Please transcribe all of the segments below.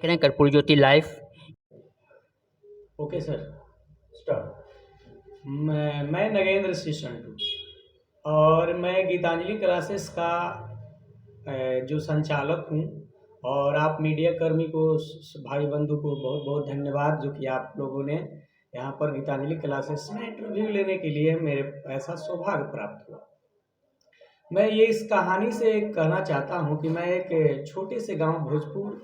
देख रहे हैं कर्पूरी ज्योति लाइव। Okay sir, start. मैं नगेंद्र सिंह संटू और मैं गीतांजलि क्लासेस का जो संचालक हूँ। और आप मीडिया कर्मी को, भाई बंधु को बहुत बहुत धन्यवाद जो कि आप लोगों ने यहाँ पर गीतांजलि क्लासेस में इंटरव्यू लेने के लिए मेरे ऐसा सौभाग्य प्राप्त हुआ। मैं ये इस कहानी से कहना चाहता हूँ कि मैं एक छोटे से गांव भोजपुर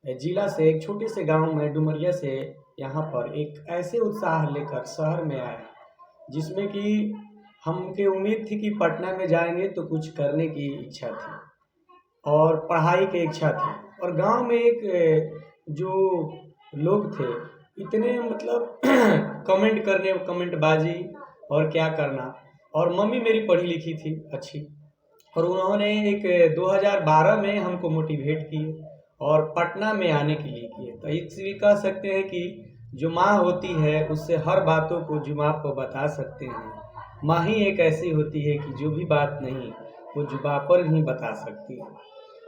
जिला से एक छोटे से गांव में डुमरिया से यहाँ पर एक ऐसे उत्साह लेकर शहर में आया जिसमें कि हमके उम्मीद थी कि पटना में जाएंगे तो कुछ करने की इच्छा थी और पढ़ाई की इच्छा थी। और गांव में एक जो लोग थे इतने मतलब कमेंटबाजी और क्या करना। और मम्मी मेरी पढ़ी लिखी थी अच्छी, और उन्होंने एक 2012 में हमको मोटिवेट किए और पटना में आने के लिए किए। तो इसलिए कह सकते हैं कि जो माँ होती है उससे हर बातों को जुबान पर बता सकते हैं। माँ ही एक ऐसी होती है कि जो भी बात नहीं वो जुबान पर ही बता सकती है।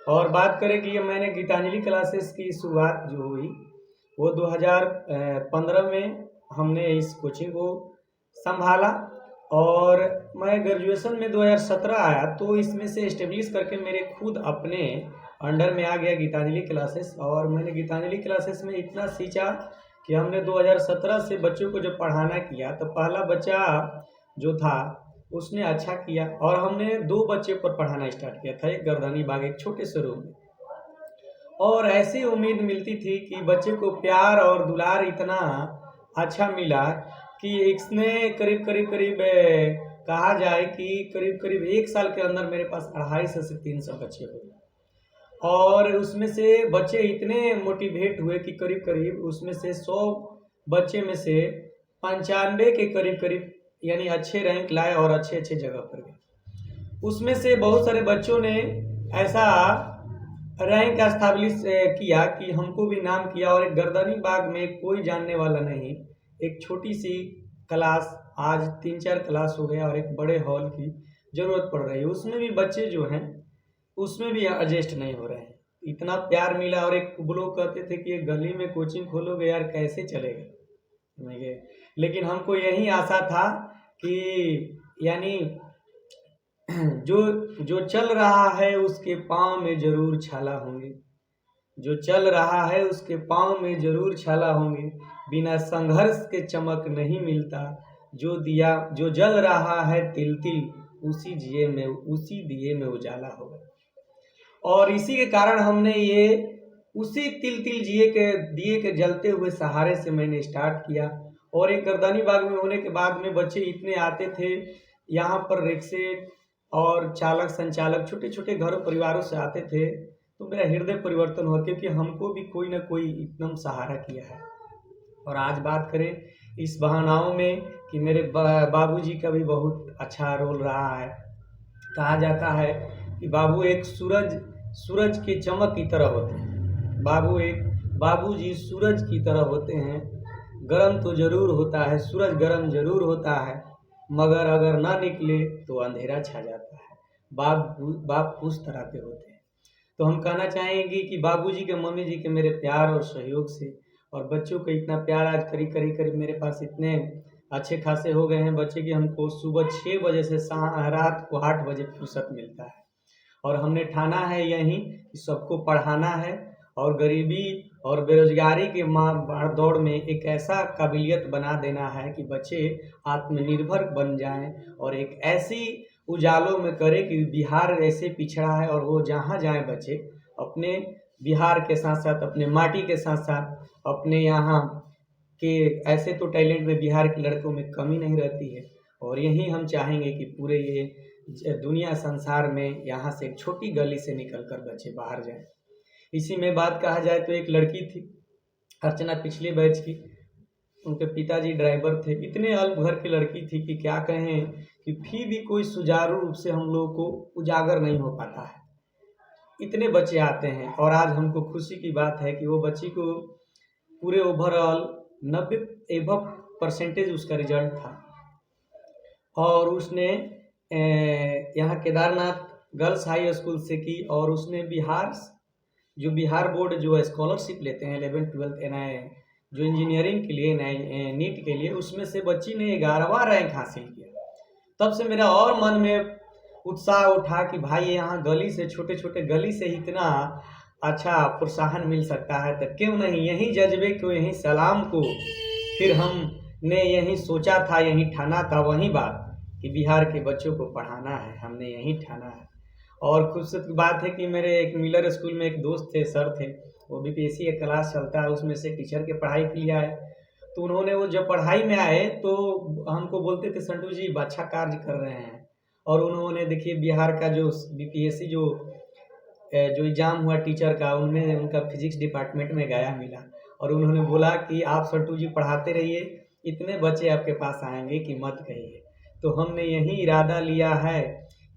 और बात करें कि ये मैंने गीतांजलि क्लासेस की शुरुआत जो हुई वो 2015 में हमने इस कोचिंग को संभाला। और मैं ग्रेजुएशन में 2017 आया तो इसमें से इस्टेब्लिश करके मेरे खुद अपने अंडर में आ गया गीतांजलि क्लासेस। और मैंने गीतांजलि क्लासेस में इतना सींचा कि हमने 2017 से बच्चों को जब पढ़ाना किया तो पहला बच्चा जो था उसने अच्छा किया और हमने 2 बच्चे पर पढ़ाना स्टार्ट किया था, एक गर्दनी बाग, एक छोटे से रूम में। और ऐसी उम्मीद मिलती थी कि बच्चे को प्यार और दुलार इतना अच्छा मिला कि इसने करीब कहा जाए कि करीब 1 साल के अंदर मेरे पास 250 से 300 बच्चे हुए। और उसमें से बच्चे इतने मोटिवेट हुए कि करीब उसमें से 100 बच्चे में से 95 के करीब यानी अच्छे रैंक लाए और अच्छे जगह पर गए। उसमें से बहुत सारे बच्चों ने ऐसा रैंक एस्टैब्लिश किया कि हमको भी नाम किया। और एक गर्दनी बाग में कोई जानने वाला नहीं, एक छोटी सी क्लास आज 3-4 क्लास हो गया और एक बड़े हॉल की ज़रूरत पड़ रही है। उसमें भी बच्चे जो हैं उसमें भी एडजस्ट नहीं हो रहे हैं। इतना प्यार मिला। और एक लोग कहते थे कि एक गली में कोचिंग खोलोगे यार कैसे चलेगा। लेकिन हमको यही आशा था कि यानी जो चल रहा है उसके पाँव में जरूर छाला होंगे, जो चल रहा है उसके पाँव में जरूर छाला होंगे, बिना संघर्ष के चमक नहीं मिलता, जो जल रहा है तिल तिल उसी दिए में उजाला होगा। और इसी के कारण हमने ये उसी तिल तिल दिए के जलते हुए सहारे से मैंने स्टार्ट किया। और एक गर्दनी बाग में होने के बाद में बच्चे इतने आते थे यहाँ पर, रिक्शे और चालक संचालक छोटे छोटे घरों परिवारों से आते थे, तो मेरा हृदय परिवर्तन हुआ क्योंकि हमको भी कोई ना कोई एकदम सहारा किया है। और आज बात करें इस बहानाओं में कि मेरे बाबूजी का भी बहुत अच्छा रोल रहा है। कहा जाता है कि बाबू एक सूरज की चमक की तरह होते हैं। बाबूजी सूरज की तरह होते हैं। गरम तो जरूर होता है, सूरज गरम जरूर होता है, मगर अगर ना निकले तो अंधेरा छा जाता है। बाप उस तरह के होते हैं। तो हम कहना चाहेंगे कि बाबूजी के, मम्मी जी के मेरे प्यार और सहयोग से और बच्चों को इतना प्यार आज करीब मेरे पास इतने अच्छे खासे हो गए हैं बच्चे कि हमको सुबह 6 बजे से रात को 8 बजे फुर्सत मिलता है। और हमने ठाना है यही कि सबको पढ़ाना है और गरीबी और बेरोजगारी के दौड़ में एक ऐसा काबिलियत बना देना है कि बच्चे आत्मनिर्भर बन जाएं और एक ऐसी उजालों में करे कि बिहार ऐसे पिछड़ा है और वो जहाँ जाए बच्चे अपने बिहार के साथ साथ अपने माटी के साथ साथ अपने यहाँ के ऐसे तो टैलेंट में बिहार के लड़कों में कमी नहीं रहती है। और यही हम चाहेंगे कि पूरे ये दुनिया संसार में यहाँ से एक छोटी गली से निकलकर बच्चे बाहर जाएं। इसी में बात कहा जाए तो एक लड़की थी अर्चना, पिछले बैच की, उनके पिताजी ड्राइवर थे। इतने अल्प घर की लड़की थी कि क्या कहें कि फिर भी कोई सुचारू रूप से हम लोगों को उजागर नहीं हो पाता है। इतने बच्चे आते हैं और आज हमको खुशी की बात है कि वो बच्ची को पूरे ओवरऑल 90% उसका रिजल्ट था। और उसने यहाँ केदारनाथ गर्ल्स हाई स्कूल से की और उसने बिहार जो बिहार बोर्ड जो स्कॉलरशिप लेते हैं 11th 12th एनआई जो इंजीनियरिंग के लिए नीट के लिए, उसमें से बच्ची ने 11वां रैंक हासिल किया। तब से मेरा और मन में उत्साह उठा कि भाई यहाँ गली से, छोटे छोटे गली से इतना अच्छा प्रोत्साहन मिल सकता है, तो क्यों नहीं यही जज्बे को, यही सलाम को फिर हमने यही सोचा था, यही ठाना था वही बात कि बिहार के बच्चों को पढ़ाना है, हमने यही ठाना है। और खुशी की बात है कि मेरे एक मिलर स्कूल में एक दोस्त थे, सर थे, वो बीपीएससी का क्लास चलता है, उसमें से टीचर के पढ़ाई के लिए आए। तो उन्होंने वो जब पढ़ाई में आए तो हमको बोलते थे संटू जी अच्छा कार्य कर रहे हैं। और उन्होंने देखिए बिहार का जो बीपीएससी जो एग्ज़ाम हुआ टीचर का, उनमें उनका फिजिक्स डिपार्टमेंट में गया मिला। और उन्होंने बोला कि आप संटू जी पढ़ाते रहिए, इतने बच्चे आपके पास आएंगे कि मत कहिए। तो हमने यही इरादा लिया है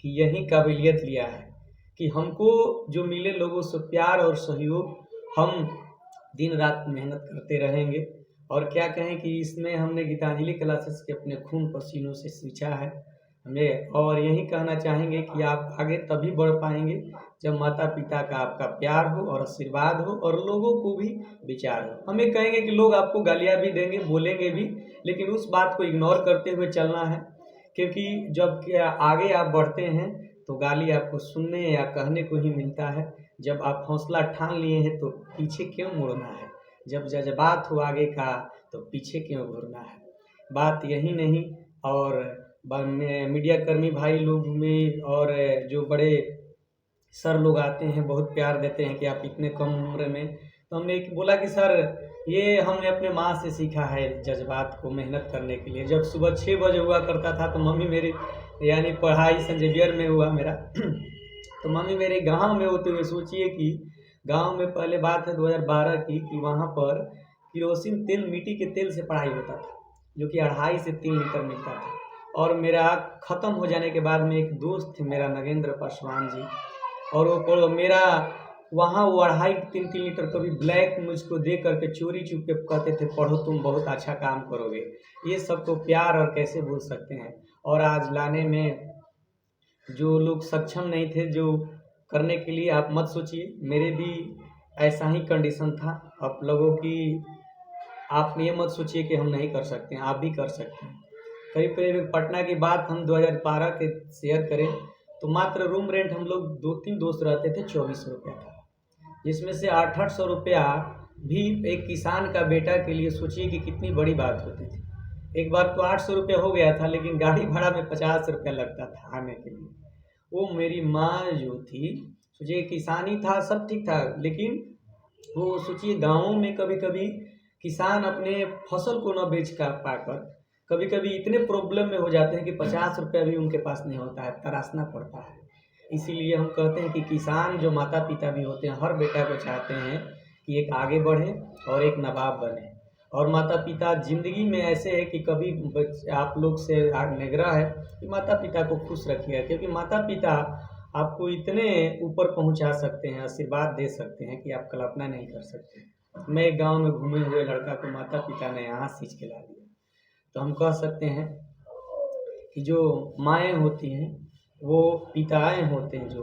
कि यही काबिलियत लिया है कि हमको जो मिले लोगों से प्यार और सहयोग, हम दिन रात मेहनत करते रहेंगे। और क्या कहें कि इसमें हमने गीतांजलि क्लासेस के अपने खून पसीनों से सींचा है हमें। और यही कहना चाहेंगे कि आप आगे तभी बढ़ पाएंगे जब माता पिता का आपका प्यार हो और आशीर्वाद हो और लोगों को भी विचार हो। हमें कहेंगे कि लोग आपको गालियाँ भी देंगे, बोलेंगे भी, लेकिन उस बात को इग्नोर करते हुए चलना है, क्योंकि जब आगे आप बढ़ते हैं तो गाली आपको सुनने या कहने को ही मिलता है। जब आप हौसला ठान लिए हैं तो पीछे क्यों मुड़ना है, जब जज्बात हो आगे का तो पीछे क्यों घूरना है। बात यही नहीं। और मीडिया कर्मी भाई लोग में और जो बड़े सर लोग आते हैं, बहुत प्यार देते हैं कि आप इतने कम उम्र में। तो हमने बोला कि सर ये हमने अपने माँ से सीखा है जज्बात को मेहनत करने के लिए। जब सुबह 6 बजे हुआ करता था तो मम्मी मेरी, यानी पढ़ाई सेंट जेवियर में हुआ मेरा तो मम्मी मेरे गांव में होते हुए, सोचिए कि गांव में पहले बात है 2012 की, कि वहाँ पर किरोसिन तेल, मिट्टी के तेल से पढ़ाई होता था, जो कि 2.5 से 3 लीटर मिलता था। और मेरा ख़त्म हो जाने के बाद में एक दोस्त थे मेरा, नगेंद्र पासवान जी, और वो मेरा वहाँ वो 2.5-3 लीटर कभी ब्लैक मुझको दे करके चोरी चुप के कहते थे पढ़ो तुम बहुत अच्छा काम करोगे। ये सब तो प्यार और कैसे भूल सकते हैं। और आज लाने में जो लोग सक्षम नहीं थे जो करने के लिए, आप मत सोचिए, मेरे भी ऐसा ही कंडीशन था। आप लोगों की, आप ये मत सोचिए कि हम नहीं कर सकते हैं, आप भी कर सकते हैं। करीब करीब पटना की बात हम 2012 के शेयर करें तो मात्र रूम रेंट हम लोग 2-3 दोस्त रहते थे, 2400 रुपया था, जिसमें से 800 रुपया भी एक किसान का बेटा के लिए सोचिए कि कितनी बड़ी बात होती थी। एक बार तो 800 रुपया हो गया था, लेकिन गाड़ी भाड़ा में 50 रुपया लगता था आने के लिए। वो मेरी माँ जो थी, सोचिए किसानी था, सब ठीक था, लेकिन वो सोचिए गाँवों में कभी कभी किसान अपने फसल को न बेच कर पाकर कभी कभी इतने प्रॉब्लम में हो जाते हैं कि 50 रुपया भी उनके पास नहीं होता है, तराशना पड़ता है। इसीलिए हम कहते हैं कि किसान जो माता पिता भी होते हैं, हर बेटा को चाहते हैं कि एक आगे बढ़े और एक नवाब बने। और माता पिता ज़िंदगी में ऐसे है कि कभी आप लोग से निगराह है कि माता पिता को खुश रखिए, क्योंकि माता पिता आपको इतने ऊपर पहुंचा सकते हैं, आशीर्वाद दे सकते हैं कि आप कल्पना नहीं कर सकते। मैं एक गाँव में घूमे हुए लड़का को माता पिता ने यहाँ सींच के ला दिया। तो हम कह सकते हैं कि जो माएँ होती हैं, वो पिताएँ होते हैं, जो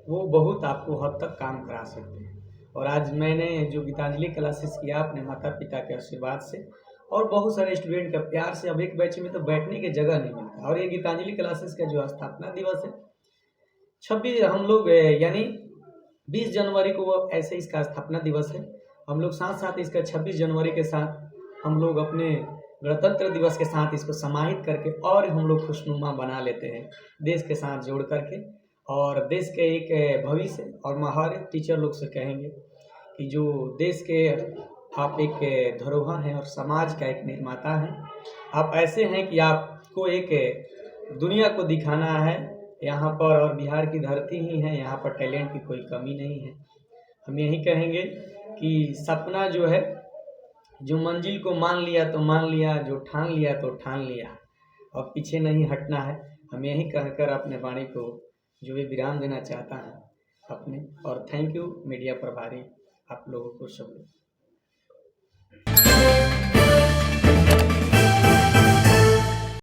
वो बहुत आपको हद तक काम करा सकते हैं। और आज मैंने जो गीतांजलि क्लासेस किया अपने माता पिता के आशीर्वाद से और बहुत सारे स्टूडेंट का प्यार से, अब एक बैच में तो बैठने की जगह नहीं मिलता। और ये गीतांजलि क्लासेस का जो स्थापना दिवस है 26 हम लोग यानी 20 जनवरी को वो ऐसे इसका स्थापना दिवस है, हम लोग साथ साथ इसका 26 जनवरी के साथ हम लोग अपने गणतंत्र दिवस के साथ इसको समाहित करके और हम लोग खुशनुमा बना लेते हैं देश के साथ जोड़ करके। और देश के एक भविष्य, और मैं हर टीचर लोग से कहेंगे कि जो देश के आप एक धरोहर हैं और समाज का एक निर्माता हैं। आप ऐसे हैं कि आपको एक दुनिया को दिखाना है यहाँ पर, और बिहार की धरती ही है, यहाँ पर टैलेंट की कोई कमी नहीं है। हम यही कहेंगे कि सपना जो है, जो मंजिल को मान लिया तो मान लिया, जो ठान लिया तो ठान लिया, और पीछे नहीं हटना है। हम यही कहकर अपने वाणी को जो भी विराम देना चाहता है अपने। और थैंक यू मीडिया प्रभारी आप लोगों को सब लोग।